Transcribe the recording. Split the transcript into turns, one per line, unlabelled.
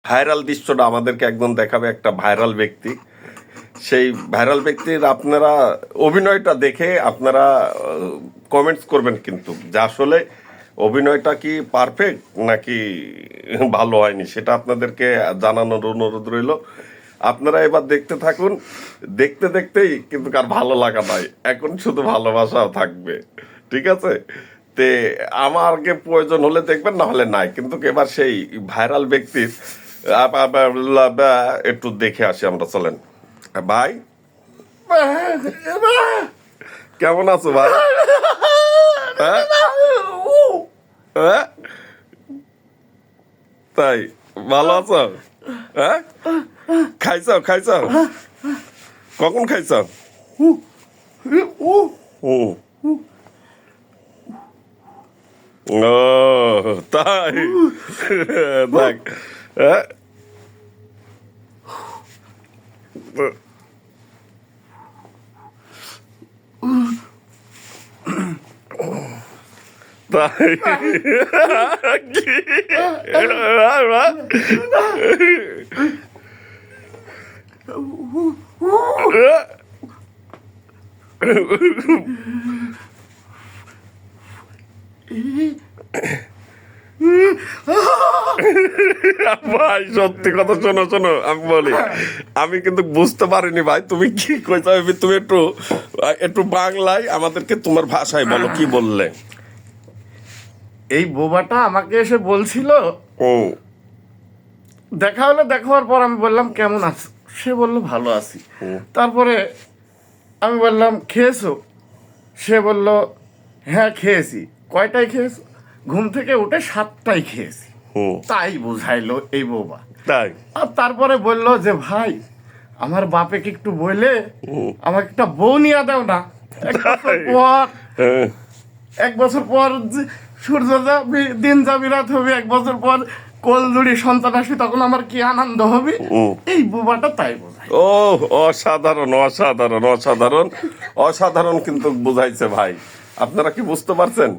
Viral দৃশ্যটা আমাদেরকে একদম দেখাবে একটা ভাইরাল ব্যক্তি। সেই ভাইরাল ব্যক্তির আপনারা অভিনয়টা দেখে আপনারা কমেন্টস করবেন কিন্তু যে আসলে অভিনয়টা কি পারফেক্ট নাকি ভালো হয়নি সেটা আপনাদেরকে জানানোর অনুরোধ রইল। আপনারা এবার দেখতে থাকুন, দেখতে দেখতেই কিন্তু কার ভালো লাগা নাই, এখন শুধু ভালোবাসাও থাকবে। ঠিক আছে, তে আমাকে প্রয়োজন হলে দেখবেন, না হলে নাই। কিন্তু এবার সেই ভাইরাল ব্যক্তির একটু দেখে আসি আমরা, চলেন। ভাই কেমন আছো ভাই? হ্যাঁ? হ্যাঁ? তাই ভালো আছো? হ্যাঁ, খাইছো খাইছো? কখন খাইছো? ও তাই, দেখ। হ্যাঁ, তাই ভাই সত্যি কথা, শোনো শোনো, আমি বলি, আমি কিন্তু বুঝতে পারিনি ভাই তুমি কি কইছো। তুমি একটু একটু বাংলায় আমাদেরকে তোমার ভাষায় বলো, কি বললে?
এই বোবাটা আমাকে এসে বলছিল,
ও
দেখা হলো, দেখা হওয়ার পর আমি বললাম কেমন আছো, সে বললো ভালো আছি। তারপরে আমি বললাম খেয়েছো, সে বলল হ্যাঁ খেয়েছি। কয়টায় খেয়েছো? ঘুম থেকে উঠে 7টায় খেয়েছি। তাই বুঝাইলো এই বোবা।
তাই
আর তারপরে বলল যে ভাই আমার বাপেকে একটু বলে আমাকে একটা বউ নিয়ে দাও না। এক বছর পর সূর্য যাবে, দিন যাবি, রাত হবে, 1 বছর পর কোল জুড়ি সন্তান আসবে, তখন আমার কি আনন্দ হবে। এই বোবাটা তাই বোঝায়।
ও অসাধারণ অসাধারণ অসাধারণ অসাধারণ কিন্তু বুঝাইছে ভাই। আপনারা কি বুঝতে পারছেন?